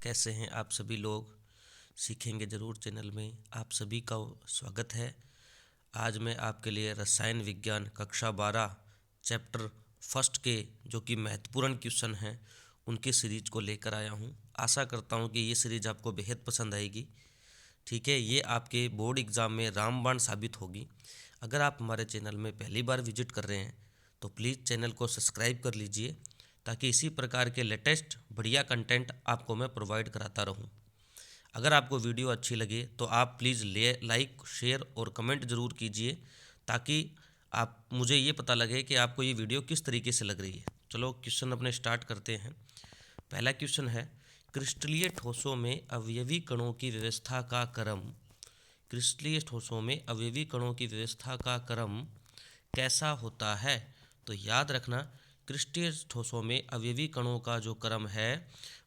कैसे हैं आप सभी लोग। सीखेंगे ज़रूर चैनल में आप सभी का स्वागत है। आज मैं आपके लिए रसायन विज्ञान कक्षा 12 चैप्टर फर्स्ट के जो कि महत्वपूर्ण क्वेश्चन हैं उनके सीरीज को लेकर आया हूं। आशा करता हूं कि ये सीरीज आपको बेहद पसंद आएगी। ठीक है, ये आपके बोर्ड एग्ज़ाम में रामबाण साबित होगी। अगर आप हमारे चैनल में पहली बार विजिट कर रहे हैं तो प्लीज़ चैनल को सब्सक्राइब कर लीजिए ताकि इसी प्रकार के लेटेस्ट बढ़िया कंटेंट आपको मैं प्रोवाइड कराता रहूं। अगर आपको वीडियो अच्छी लगे तो आप प्लीज़ लाइक शेयर और कमेंट ज़रूर कीजिए ताकि आप मुझे ये पता लगे कि आपको ये वीडियो किस तरीके से लग रही है। चलो क्वेश्चन अपने स्टार्ट करते हैं। पहला क्वेश्चन है, क्रिस्टलीय ठोसों में अवयवी कणों की व्यवस्था का क्रम क्रिस्टलीय ठोसों में अवयवी कणों की व्यवस्था का क्रम कैसा होता है। तो याद रखना, क्रिस्टलीय ठोसों में अवयवी कणों का जो क्रम है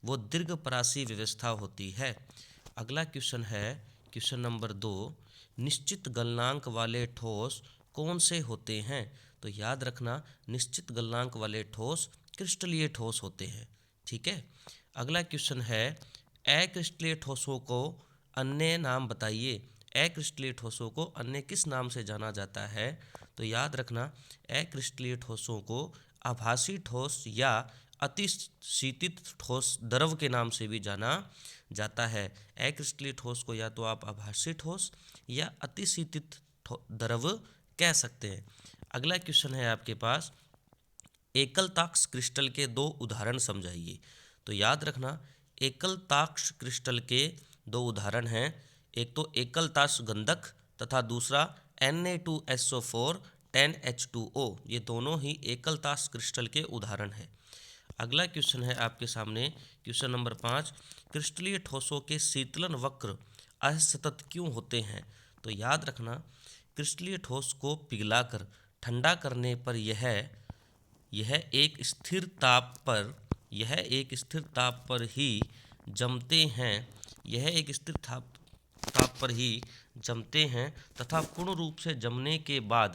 वो दीर्घपरासी व्यवस्था होती है। अगला क्वेश्चन है क्वेश्चन नंबर 2, निश्चित गलनांक वाले ठोस कौन से होते हैं। तो याद रखना, निश्चित गलनांक वाले ठोस क्रिस्टलीय ठोस होते हैं। ठीक है। अगला क्वेश्चन है, अक्रिस्टलीय ठोसों को अन्य नाम बताइए। अक्रिस्टलीय ठोसों को अन्य किस नाम से जाना जाता है। तो याद रखना, अक्रिस्टलीय ठोसों को आभासी ठोस या अतिशीतित ठोस द्रव के नाम से भी जाना जाता है। अक्रिस्टलीय ठोस को या तो आप आभासी ठोस या अतिशीतित द्रव कह सकते हैं। अगला क्वेश्चन है आपके पास, एकलताक्ष क्रिस्टल के दो उदाहरण समझाइए। तो याद रखना, एकलताक्ष क्रिस्टल के दो उदाहरण हैं। एक तो एकलताक्ष गंधक तथा दूसरा Na2SO4 10H2O। ये दोनों ही एकलताक्ष क्रिस्टल के उदाहरण हैं। अगला क्वेश्चन है आपके सामने क्वेश्चन नंबर 5, क्रिस्टलीय ठोसों के शीतलन वक्र असतत क्यों होते हैं। तो याद रखना, क्रिस्टलीय ठोस को पिघलाकर ठंडा करने पर यह एक स्थिर ताप पर ही जमते हैं। यह एक स्थिर ताप पर ही जमते हैं तथा पूर्ण रूप से जमने के बाद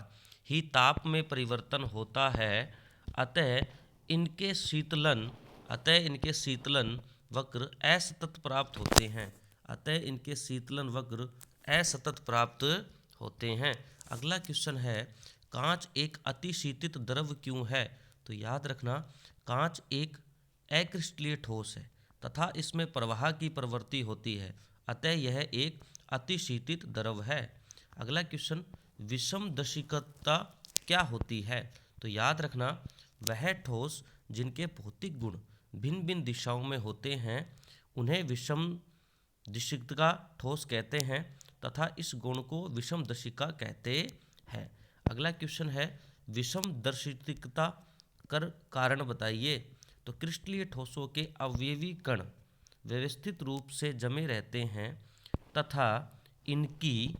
ही ताप में परिवर्तन होता है। अतः इनके शीतलन वक्र असतत प्राप्त होते हैं। अगला क्वेश्चन है, कांच एक अतिशीतित द्रव क्यों है। तो याद रखना, कांच एक अक्रिस्टलीय ठोस है तथा इसमें प्रवाह की प्रवृत्ति होती है, अतः यह एक अतिशीतित द्रव है। अगला क्वेश्चन, विषमदर्शिकता क्या होती है। तो याद रखना, वह ठोस जिनके भौतिक गुण भिन्न भिन्न दिशाओं में होते हैं उन्हें विषमदर्शिका ठोस कहते हैं तथा इस गुण को विषमदर्शिका कहते हैं। अगला क्वेश्चन है, विषमदर्शिकता कर कारण बताइए। तो क्रिस्टलीय ठोसों के अवयवी कण व्यवस्थित रूप से जमे रहते हैं तथा इनकी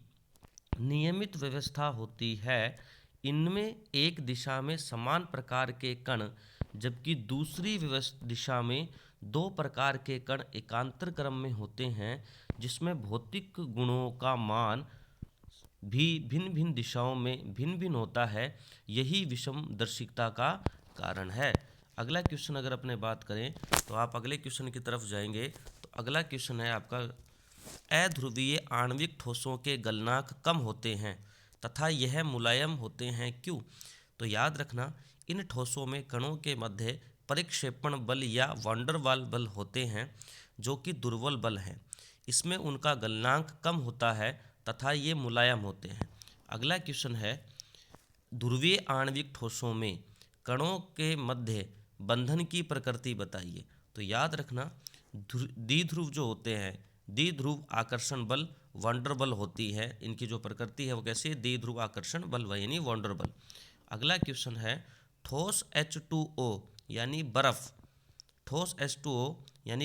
नियमित व्यवस्था होती है। इनमें एक दिशा में समान प्रकार के कण जबकि दूसरी दिशा में दो प्रकार के कण एकांतर क्रम में होते हैं जिसमें भौतिक गुणों का मान भी भिन्न भिन्न दिशाओं में भिन्न भिन्न होता है। यही विषमदर्शिकता का कारण है। अगला क्वेश्चन अगर अपने बात करें तो आप अगले क्वेश्चन की तरफ जाएंगे। तो अगला क्वेश्चन है आपका, अध्रुवीय आणविक ठोसों के गलनांक कम होते हैं तथा यह मुलायम होते हैं क्यों। तो याद रखना, इन ठोसों में कणों के मध्य परिक्षेपण बल या वांडरवाल बल होते हैं जो कि दुर्बल बल हैं। इसमें उनका गलनांक कम होता है तथा ये मुलायम होते हैं। अगला क्वेश्चन है, ध्रुवीय आणविक ठोसों में कणों के मध्य बंधन की प्रकृति बताइए। तो याद रखना, द्विध्रुव जो होते हैं, द्विध्रुव आकर्षण बल वांडर बल होती है। इनकी जो प्रकृति है वो कैसी है, द्विध्रुव आकर्षण बल यानी वांडर बल। अगला क्वेश्चन है, ठोस H2O यानी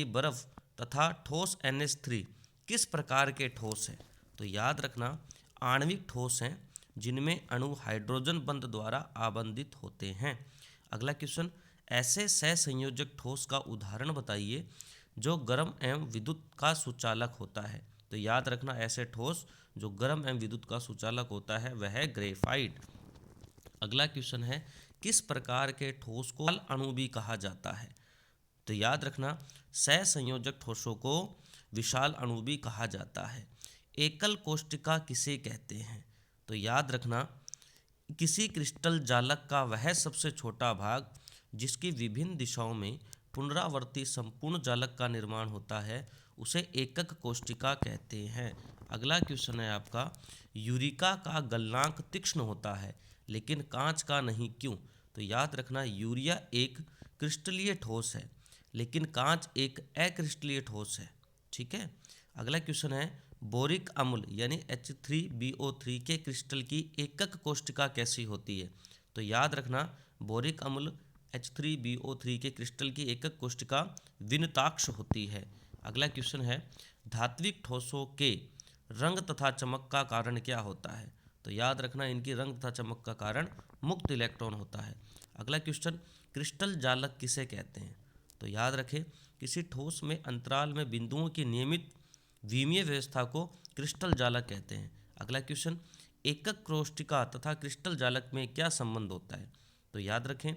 बर्फ तथा ठोस NH3 किस प्रकार के ठोस हैं। तो याद रखना, आणविक ठोस हैं जिनमें अणु हाइड्रोजन बंध द्वारा आबंधित होते हैं। अगला क्वेश्चन, ऐसे सहसंयोजक ठोस का उदाहरण बताइए जो गर्म एवं विद्युत का सुचालक होता है। तो याद रखना, ऐसे ठोस जो गर्म एवं विद्युत का सुचालक होता है वह है ग्रेफाइट। अगला क्वेश्चन है, किस प्रकार के ठोस को अणु भी कहा जाता है। तो याद रखना सहसंयोजक ठोसों को विशाल अणु भी कहा जाता है। एकल कोशिका किसे कहते हैं? तो याद रखना किसी क्रिस्टल जालक का वह सबसे छोटा भाग जिसकी विभिन्न दिशाओं में पुनरावर्ती संपूर्ण जालक का निर्माण होता है उसे एकक कोशिका कहते हैं। अगला क्वेश्चन है आपका, यूरिका का गलनांक तीक्ष्ण होता है लेकिन कांच का नहीं, क्यों? तो याद रखना यूरिया एक क्रिस्टलीय ठोस है लेकिन कांच एक अक्रिस्टलीय ठोस है। ठीक है। अगला क्वेश्चन है, बोरिक अम्ल यानी H3BO3 के क्रिस्टल की एकक कोशिका कैसी होती है? तो याद रखना बोरिक अम्ल H3BO3 के क्रिस्टल की एकक कोशिका विनताक्ष होती है। अगला क्वेश्चन है, धात्विक ठोसों के रंग तथा चमक का कारण क्या होता है? तो याद रखना इनकी रंग तथा चमक का कारण मुक्त इलेक्ट्रॉन होता है। अगला क्वेश्चन, क्रिस्टल जालक किसे कहते हैं? तो याद रखें किसी ठोस में अंतराल में बिंदुओं की नियमित विमीय व्यवस्था को क्रिस्टल जालक कहते हैं। अगला क्वेश्चन, एकक कोशिका तथा क्रिस्टल जालक में क्या संबंध होता है? तो याद रखें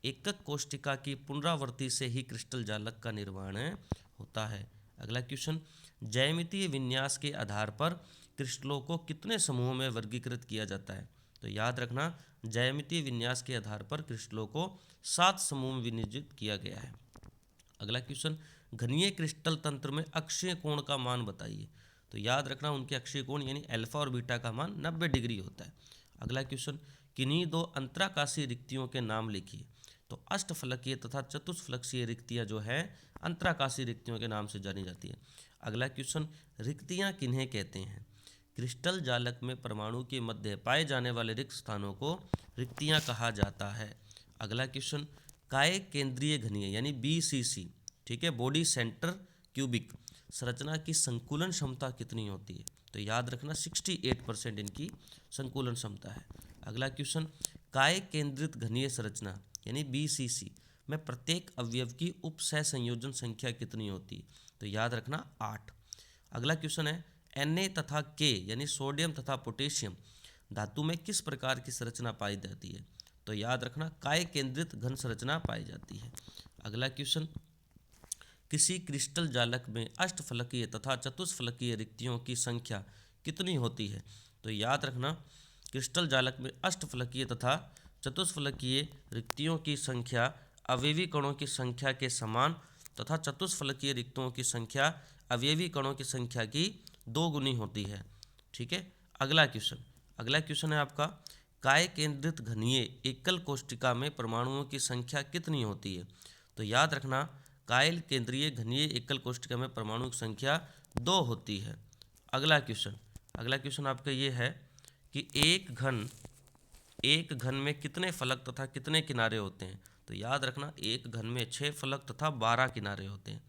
एकक कोशिका की पुनरावृत्ति से ही क्रिस्टल जालक का निर्माण होता है। अगला क्वेश्चन, ज्यामितीय विन्यास के आधार पर क्रिस्टलों को कितने समूहों में वर्गीकृत किया जाता है? तो याद रखना ज्यामितीय विन्यास के आधार पर क्रिस्टलों को 7 समूह में विभाजित किया गया है। अगला क्वेश्चन, घनीय क्रिस्टल तंत्र में अक्षीय कोण का मान बताइए। तो याद रखना उनके अक्षीय कोण यानी अल्फा और बीटा का मान 90 डिग्री होता है। अगला क्वेश्चन, किन्हीं दो अंतराकाशीय रिक्तियों के नाम लिखिए। तो अष्टफलकीय तथा चतुष्फलकीय रिक्तियां जो है अंतराकाशीय रिक्तियों के नाम से जानी जाती है। अगला क्वेश्चन, रिक्तियां किन्हें कहते हैं? क्रिस्टल जालक में परमाणु के मध्य पाए जाने वाले रिक्त स्थानों को रिक्तियां कहा जाता है। अगला क्वेश्चन, काय केंद्रीय घनीय यानी BCC, ठीक है, बॉडी सेंटर क्यूबिक संरचना की संकुलन क्षमता कितनी होती है? तो याद रखना 68% इनकी संकुलन क्षमता है। अगला क्वेश्चन, काय केंद्रित घनीय संरचना यानी BCC में प्रत्येक अवयव की उप सह संयोजन संख्या कितनी होती है? तो याद रखना 8। अगला क्वेश्चन है, Na तथा K यानी सोडियम तथा पोटेशियम धातु में किस प्रकार की संरचना पाई जाती है? तो याद रखना काय केंद्रित घन संरचना पाई जाती है। अगला क्वेश्चन, किसी क्रिस्टल जालक में अष्टफलकीय तथा चतुष्फलकीय रिक्तियों की संख्या कितनी होती है? तो याद रखना क्रिस्टल जालक में अष्टफलकीय तथा चतुष्फलकीय रिक्तियों की संख्या अवयवी कणों की संख्या के समान तथा चतुष्फलकीय रिक्तियों की संख्या अवयवी कणों की संख्या की 2 गुनी होती है। ठीक है। अगला क्वेश्चन है आपका, काय केंद्रित घनीय एकल कोशिका में परमाणुओं की संख्या कितनी होती है? तो याद रखना कायल केंद्रीय घनीय एकल कोशिका में परमाणु की संख्या 2 होती है। अगला क्वेश्चन आपका ये है कि एक घन में कितने फलक तथा कितने किनारे होते हैं? तो याद रखना एक घन में 6 फलक तथा 12 किनारे होते हैं।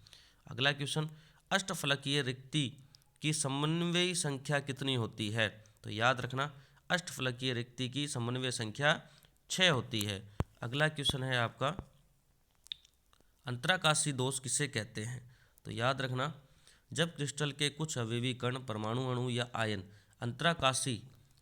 अगला क्वेश्चन, अष्टफलकीय रिक्ति की समन्वयी संख्या कितनी होती है? तो याद रखना अष्टफलकीय रिक्ति की समन्वय संख्या 6 होती है। अगला क्वेश्चन है आपका, अंतराकाशी दोष किसे कहते हैं? तो याद रखना जब क्रिस्टल के कुछ अवयवी कण परमाणु अणु या आयन अंतराकाशी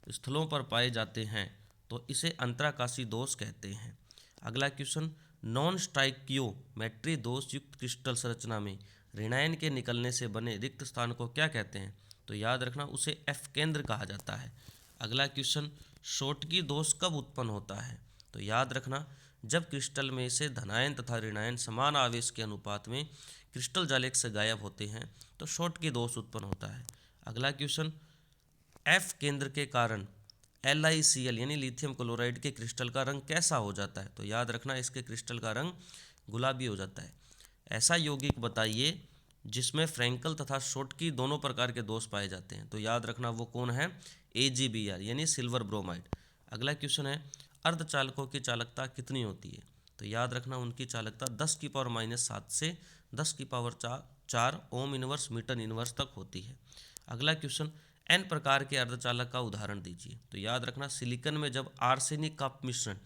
स्थलों पर पाए जाते हैं तो इसे अंतराकाशी दोष कहते हैं। अगला क्वेश्चन, नॉन स्टाइकियोमेट्री दोष युक्त क्रिस्टल संरचना में ऋणायन के निकलने से बने रिक्त स्थान को क्या कहते हैं? तो याद रखना उसे F केंद्र कहा जाता है। अगला क्वेश्चन, शॉटकी दोष कब उत्पन्न होता है? तो याद रखना जब क्रिस्टल में से धनायन तथा ऋणायन समान आवेश के अनुपात में क्रिस्टल जालक से गायब होते हैं तो शॉटकी दोष उत्पन्न होता है। अगला क्वेश्चन, F केंद्र के कारण LiCl यानी लिथियम क्लोराइड के क्रिस्टल का रंग कैसा हो जाता है? तो याद रखना इसके क्रिस्टल का रंग गुलाबी हो जाता है। ऐसा यौगिक बताइए जिसमें फ्रैंकल तथा शॉटकी दोनों प्रकार के दोष पाए जाते हैं। तो याद रखना वो कौन है? AgBr यानी सिल्वर ब्रोमाइड। अगला क्वेश्चन है, अर्धचालकों की चालकता कितनी होती है? तो याद रखना उनकी चालकता 10⁻⁷ से 10⁴ ओम इनवर्स मीटर इनवर्स तक होती है। अगला क्वेश्चन, N प्रकार के अर्धचालक का उदाहरण दीजिए। तो याद रखना सिलिकॉन में जब आर्सेनिक का मिश्रण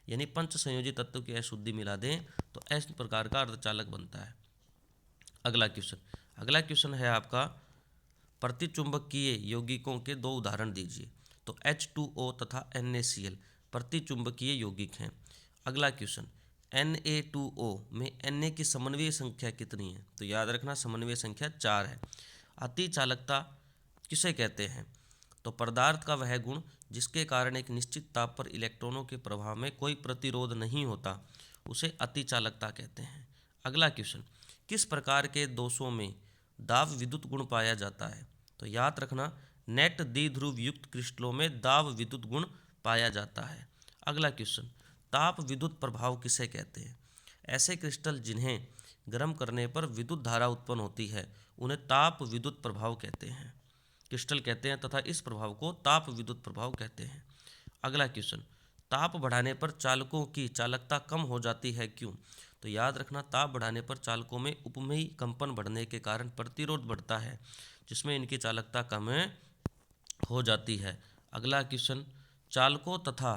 यानी पंच संयोजी तत्व की अशुद्धि मिला दें तो N प्रकार का अर्धचालक बनता है। अगला क्वेश्चन है आपका, प्रतिचुंबकीय यौगिकों के 2 उदाहरण दीजिए। तो H2O तथा NaCl प्रतिचुंबकीय यौगिक हैं। अगला क्वेश्चन, Na2O में Na की समन्वय संख्या कितनी है? तो याद रखना समन्वय संख्या 4 है। अति चालकता किसे कहते हैं? तो पदार्थ का वह गुण जिसके कारण एक निश्चित ताप पर इलेक्ट्रॉनों के प्रभाव में कोई प्रतिरोध नहीं होता, उसे अति चालकता कहते हैं। अगला क्वेश्चन, किस प्रकार के दोषों में दाब विद्युत गुण पाया जाता है? तो याद रखना नेट द्विध्रुव युक्त क्रिस्टलों में दाब विद्युत गुण पाया जाता है। अगला क्वेश्चन, ताप विद्युत प्रभाव किसे कहते हैं? ऐसे क्रिस्टल जिन्हें गर्म करने पर विद्युत धारा उत्पन्न होती है उन्हें ताप विद्युत प्रभाव कहते हैं, क्रिस्टल कहते हैं, तथा इस प्रभाव को ताप विद्युत प्रभाव कहते हैं। अगला क्वेश्चन, ताप बढ़ाने पर चालकों की चालकता कम हो जाती है, क्यों? तो याद रखना ताप बढ़ाने पर चालकों में उपमेय कंपन बढ़ने के कारण प्रतिरोध बढ़ता है, जिसमें इनकी चालकता कम हो जाती है। अगला क्वेश्चन, चालकों तथा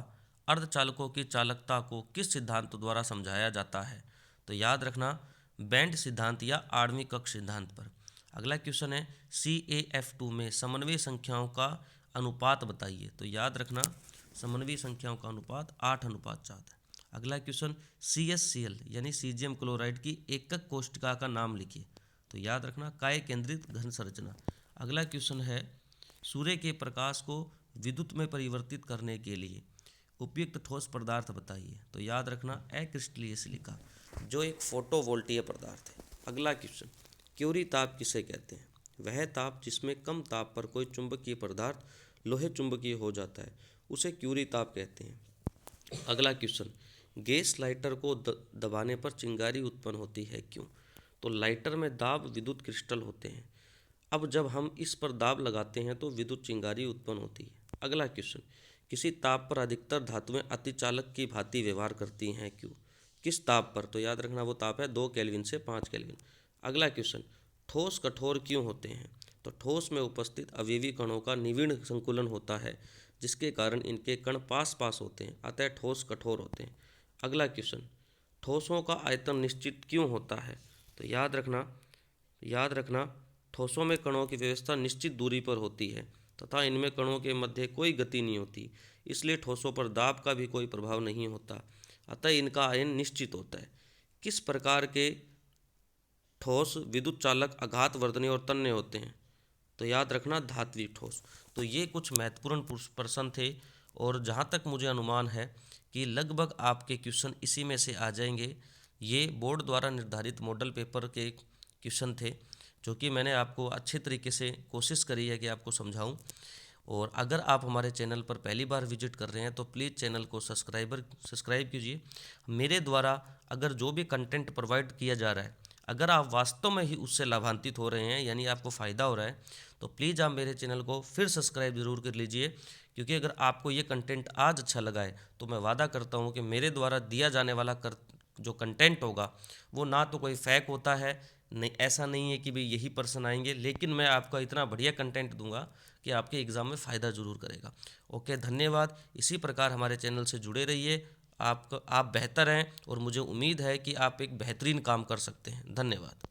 अर्धचालकों की चालकता को किस सिद्धांत द्वारा समझाया जाता है? तो याद रखना बैंड सिद्धांत या आणविक कक्ष सिद्धांत पर। अगला क्वेश्चन है CaF2 में समन्वय संख्याओं का अनुपात बताइए। तो याद रखना समन्वय संख्याओं का अनुपात 8:4 है। अगला क्वेश्चन, CaCl यानी सीजियम क्लोराइड की एकक कोष्ठिका का नाम लिखिए। तो याद रखना काय केंद्रित घन संरचना। अगला क्वेश्चन है सूर्य के प्रकाश को विद्युत में परिवर्तित करने के लिए उपयुक्त ठोस पदार्थ बताइए। तो याद रखना अक्रिस्टलीय सिलिका, जो एक फोटोवोल्टीय पदार्थ है। अगला क्वेश्चन, क्यूरी ताप किसे कहते हैं? वह ताप जिसमें कम ताप पर कोई चुंबकीय पदार्थ लोहे चुंबकीय हो जाता है उसे क्यूरी ताप कहते हैं। अगला क्वेश्चन, गैस लाइटर को दबाने पर चिंगारी उत्पन्न होती है, क्यों? तो लाइटर में दाब विद्युत क्रिस्टल होते हैं। अब जब हम इस पर दाब लगाते हैं तो विद्युत चिंगारी उत्पन्न होती है। अगला क्वेश्चन, किसी ताप पर अधिकतर धातुएं अतिचालक की भांति व्यवहार करती हैं, क्यों? किस ताप पर? तो याद रखना वो ताप है 2 केल्विन से 5 केल्विन। अगला क्वेश्चन, ठोस कठोर क्यों होते हैं? तो ठोस में उपस्थित अवयवी कणों का निविड़ संकुलन होता है, जिसके कारण इनके कण पास पास होते हैं, अतः ठोस कठोर होते हैं। अगला क्वेश्चन, ठोसों का आयतन निश्चित क्यों होता है? तो याद रखना ठोसों में कणों की व्यवस्था निश्चित दूरी पर होती है तथा इनमें कणों के मध्य कोई गति नहीं होती, इसलिए ठोसों पर दाब का भी कोई प्रभाव नहीं होता, अतः इनका आयन निश्चित होता है। किस प्रकार के ठोस विद्युत चालक आघात वर्धनीय और तन्य होते हैं? तो याद रखना धात्विक ठोस। तो ये कुछ महत्वपूर्ण प्रश्न थे और जहाँ तक मुझे अनुमान है कि लगभग आपके क्वेश्चन इसी में से आ जाएंगे। ये बोर्ड द्वारा निर्धारित मॉडल पेपर के क्वेश्चन थे जो कि मैंने आपको अच्छे तरीके से कोशिश करी है कि आपको समझाऊं। और अगर आप हमारे चैनल पर पहली बार विजिट कर रहे हैं तो प्लीज़ चैनल को सब्सक्राइब कीजिए। मेरे द्वारा अगर जो भी कंटेंट प्रोवाइड किया जा रहा है, अगर आप वास्तव में ही उससे लाभान्वित हो रहे हैं यानी आपको फ़ायदा हो रहा है, तो प्लीज़ आप मेरे चैनल को फिर सब्सक्राइब ज़रूर कर लीजिए, क्योंकि अगर आपको ये कंटेंट आज अच्छा लगा है तो मैं वादा करता हूँ कि मेरे द्वारा दिया जाने वाला जो कंटेंट होगा वो ना तो कोई फेक होता है, नहीं ऐसा नहीं है कि भाई यही पर्सन आएंगे, लेकिन मैं आपका इतना बढ़िया कंटेंट दूंगा कि आपके एग्ज़ाम में फ़ायदा ज़रूर करेगा। ओके, धन्यवाद। इसी प्रकार हमारे चैनल से जुड़े रहिए। आप बेहतर हैं और मुझे उम्मीद है कि आप एक बेहतरीन काम कर सकते हैं। धन्यवाद।